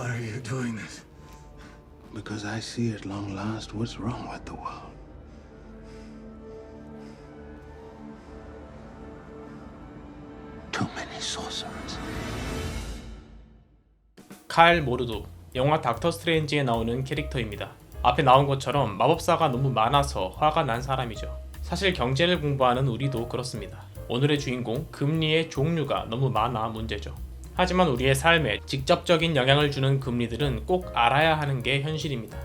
Why are you doing this? Because I see at long last what's wrong with the world. Too many sorcerers. 칼 모르도, 영화 닥터 스트레인지에 나오는 캐릭터입니다. 앞에 나온 것처럼 마법사가 너무 많아서 화가 난 사람이죠. 사실 경제를 공부하는 우리도 그렇습니다. 오늘의 주인공 금리의 종류가 너무 많아 문제죠. 하지만 우리의 삶에 직접적인 영향을 주는 금리들은 꼭 알아야 하는 게 현실입니다.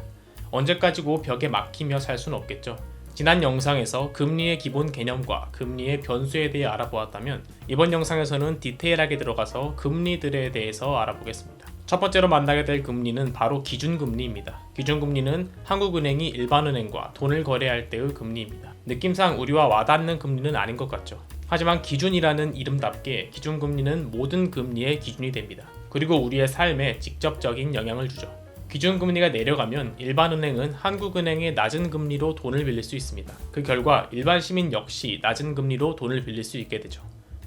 언제까지고 벽에 막히며 살 수는 없겠죠. 지난 영상에서 금리의 기본 개념과 금리의 변수에 대해 알아보았다면 이번 영상에서는 디테일하게 들어가서 금리들에 대해서 알아보겠습니다. 첫 번째로 만나게 될 금리는 바로 기준금리입니다. 기준금리는 한국은행이 일반은행과 돈을 거래할 때의 금리입니다. 느낌상 우리와 와닿는 금리는 아닌 것 같죠. 하지만 기준이라는 이름답게 기준금리는 모든 금리의 기준이 됩니다. 그리고 우리의 삶에 직접적인 영향을 주죠. 기준금리가 내려가면 일반은행은 한국은행의 낮은 금리로 돈을 빌릴 수 있습니다. 그 결과 일반 시민 역시 낮은 금리로 돈을 빌릴 수 있게 되죠.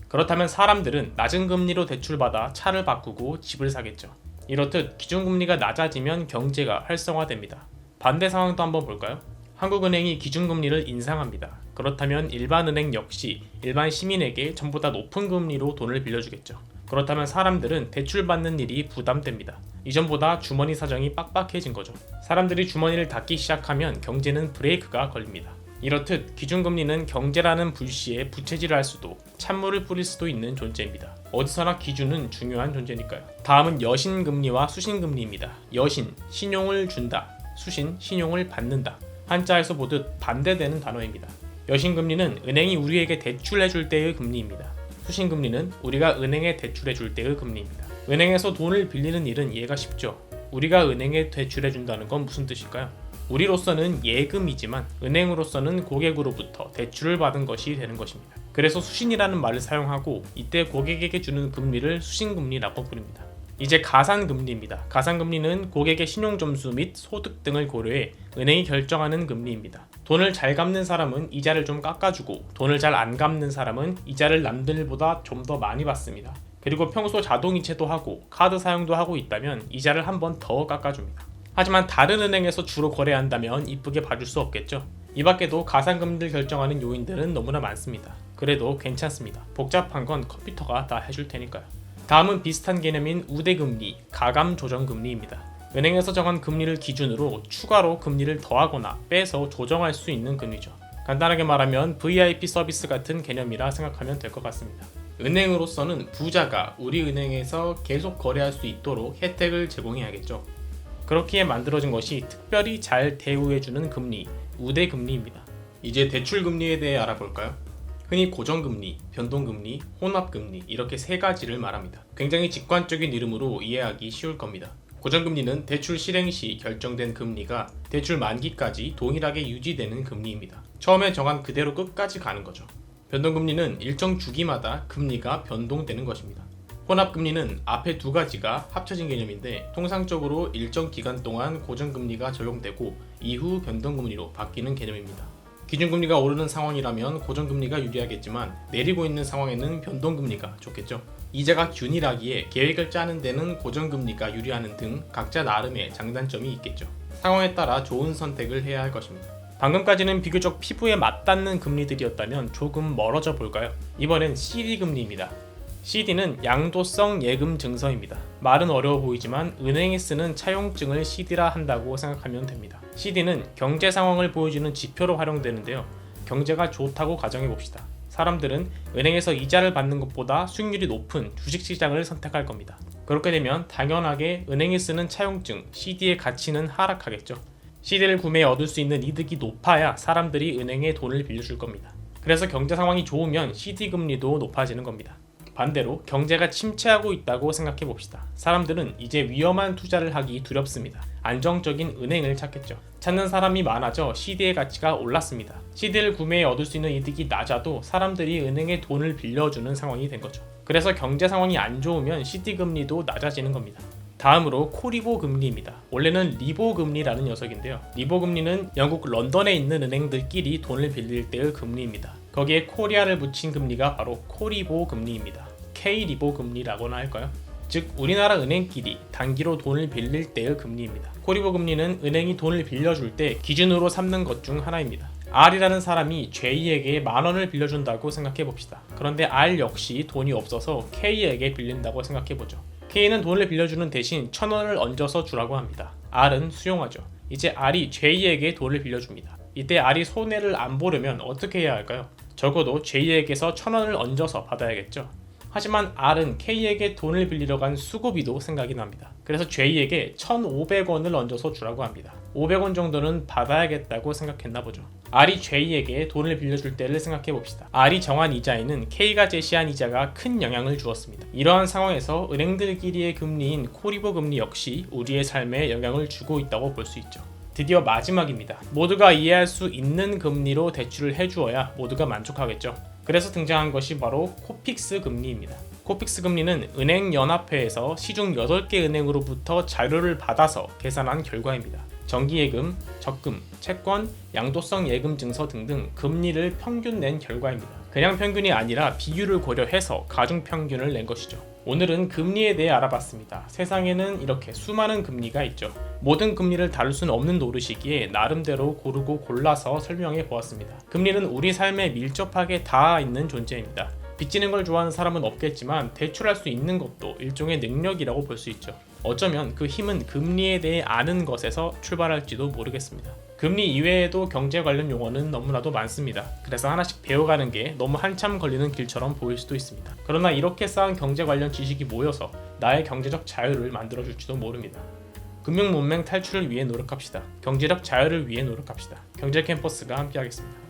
그렇다면 사람들은 낮은 금리로 대출받아 차를 바꾸고 집을 사겠죠. 이렇듯 기준금리가 낮아지면 경제가 활성화됩니다. 반대 상황도 한번 볼까요? 한국은행이 기준금리를 인상합니다. 그렇다면 일반은행 역시 일반 시민에게 전보다 높은 금리로 돈을 빌려주겠죠. 그렇다면 사람들은 대출받는 일이 부담됩니다. 이전보다 주머니 사정이 빡빡해진 거죠. 사람들이 주머니를 닫기 시작하면 경제는 브레이크가 걸립니다. 이렇듯 기준금리는 경제라는 불씨에 부채질을 할 수도 찬물을 뿌릴 수도 있는 존재입니다. 어디서나 기준은 중요한 존재니까요. 다음은 여신금리와 수신금리입니다. 여신, 신용을 준다. 수신, 신용을 받는다. 한자에서 보듯 반대되는 단어입니다. 여신금리는 은행이 우리에게 대출해줄 때의 금리입니다. 수신금리는 우리가 은행에 대출해줄 때의 금리입니다. 은행에서 돈을 빌리는 일은 이해가 쉽죠. 우리가 은행에 대출해준다는 건 무슨 뜻일까요? 우리로서는 예금이지만 은행으로서는 고객으로부터 대출을 받은 것이 되는 것입니다. 그래서 수신이라는 말을 사용하고 이때 고객에게 주는 금리를 수신금리라고 부릅니다. 이제 가산금리입니다. 가산금리는 고객의 신용점수 및 소득 등을 고려해 은행이 결정하는 금리입니다. 돈을 잘 갚는 사람은 이자를 좀 깎아주고 돈을 잘 안 갚는 사람은 이자를 남들보다 좀 더 많이 받습니다. 그리고 평소 자동이체도 하고 카드 사용도 하고 있다면 이자를 한 번 더 깎아줍니다. 하지만 다른 은행에서 주로 거래한다면 이쁘게 봐줄 수 없겠죠. 이 밖에도 가산금리를 결정하는 요인들은 너무나 많습니다. 그래도 괜찮습니다. 복잡한 건 컴퓨터가 다 해줄 테니까요. 다음은 비슷한 개념인 우대금리, 가감조정금리입니다. 은행에서 정한 금리를 기준으로 추가로 금리를 더하거나 빼서 조정할 수 있는 금리죠. 간단하게 말하면 VIP 서비스 같은 개념이라 생각하면 될 것 같습니다. 은행으로서는 부자가 우리 은행에서 계속 거래할 수 있도록 혜택을 제공해야겠죠. 그렇기에 만들어진 것이 특별히 잘 대우해주는 금리, 우대금리입니다. 이제 대출금리에 대해 알아볼까요? 흔히 고정금리, 변동금리, 혼합금리 이렇게 세 가지를 말합니다. 굉장히 직관적인 이름으로 이해하기 쉬울 겁니다. 고정금리는 대출 실행 시 결정된 금리가 대출 만기까지 동일하게 유지되는 금리입니다. 처음에 정한 그대로 끝까지 가는 거죠. 변동금리는 일정 주기마다 금리가 변동되는 것입니다. 혼합금리는 앞에 두 가지가 합쳐진 개념인데 통상적으로 일정 기간 동안 고정금리가 적용되고 이후 변동금리로 바뀌는 개념입니다. 기준금리가 오르는 상황이라면 고정금리가 유리하겠지만 내리고 있는 상황에는 변동금리가 좋겠죠. 이자가 균일하기에 계획을 짜는 데는 고정금리가 유리하는 등 각자 나름의 장단점이 있겠죠. 상황에 따라 좋은 선택을 해야 할 것입니다. 방금까지는 비교적 피부에 맞닿는 금리들이었다면 조금 멀어져 볼까요? 이번엔 CD금리입니다. CD는 양도성 예금 증서입니다. 말은 어려워 보이지만 은행이 쓰는 차용증을 CD라 한다고 생각하면 됩니다. CD는 경제 상황을 보여주는 지표로 활용되는데요. 경제가 좋다고 가정해 봅시다. 사람들은 은행에서 이자를 받는 것보다 수익률이 높은 주식시장을 선택할 겁니다. 그렇게 되면 당연하게 은행이 쓰는 차용증 CD의 가치는 하락하겠죠. CD를 구매해 얻을 수 있는 이득이 높아야 사람들이 은행에 돈을 빌려줄 겁니다. 그래서 경제 상황이 좋으면 CD 금리도 높아지는 겁니다. 반대로 경제가 침체하고 있다고 생각해 봅시다. 사람들은 이제 위험한 투자를 하기 두렵습니다. 안정적인 은행을 찾겠죠. 찾는 사람이 많아져 CD의 가치가 올랐습니다. CD를 구매해 얻을 수 있는 이득이 낮아도 사람들이 은행에 돈을 빌려주는 상황이 된 거죠. 그래서 경제 상황이 안 좋으면 CD 금리도 낮아지는 겁니다. 다음으로 코리보 금리입니다. 원래는 리보 금리라는 녀석인데요. 리보 금리는 영국 런던에 있는 은행들끼리 돈을 빌릴 때의 금리입니다. 거기에 코리아를 붙인 금리가 바로 코리보 금리입니다. K리보 금리라고나 할까요? 즉 우리나라 은행끼리 단기로 돈을 빌릴 때의 금리입니다. 코리보 금리는 은행이 돈을 빌려줄 때 기준으로 삼는 것 중 하나입니다. R이라는 사람이 J에게 10,000원을 빌려준다고 생각해봅시다. 그런데 R 역시 돈이 없어서 K에게 빌린다고 생각해보죠. K는 돈을 빌려주는 대신 1,000원을 얹어서 주라고 합니다. R은 수용하죠. 이제 R이 J에게 돈을 빌려줍니다. 이때 R이 손해를 안 보려면 어떻게 해야 할까요? 적어도 J에게서 1,000원을 얹어서 받아야겠죠. 하지만 R은 K에게 돈을 빌리러 간 수고비도 생각이 납니다. 그래서 J에게 1,500원을 얹어서 주라고 합니다. 500원 정도는 받아야겠다고 생각했나 보죠. R이 J에게 돈을 빌려줄 때를 생각해 봅시다. R이 정한 이자에는 K가 제시한 이자가 큰 영향을 주었습니다. 이러한 상황에서 은행들끼리의 금리인 코리보 금리 역시 우리의 삶에 영향을 주고 있다고 볼 수 있죠. 드디어 마지막입니다. 모두가 이해할 수 있는 금리로 대출을 해주어야 모두가 만족하겠죠. 그래서 등장한 것이 바로 코픽스 금리입니다. 코픽스 금리는 은행연합회에서 시중 8개 은행으로부터 자료를 받아서 계산한 결과입니다. 정기예금, 적금, 채권, 양도성 예금 증서 등등 금리를 평균 낸 결과입니다. 그냥 평균이 아니라 비율을 고려해서 가중 평균을 낸 것이죠. 오늘은 금리에 대해 알아봤습니다. 세상에는 이렇게 수많은 금리가 있죠. 모든 금리를 다룰 수는 없는 노릇이기에 나름대로 고르고 골라서 설명해 보았습니다. 금리는 우리 삶에 밀접하게 닿아 있는 존재입니다. 빚지는 걸 좋아하는 사람은 없겠지만 대출할 수 있는 것도 일종의 능력이라고 볼 수 있죠. 어쩌면 그 힘은 금리에 대해 아는 것에서 출발할지도 모르겠습니다. 금리 이외에도 경제 관련 용어는 너무나도 많습니다. 그래서 하나씩 배워가는 게 너무 한참 걸리는 길처럼 보일 수도 있습니다. 그러나 이렇게 쌓은 경제 관련 지식이 모여서 나의 경제적 자유를 만들어줄지도 모릅니다. 금융문맹 탈출을 위해 노력합시다. 경제적 자유를 위해 노력합시다. 경제 캠퍼스가 함께하겠습니다.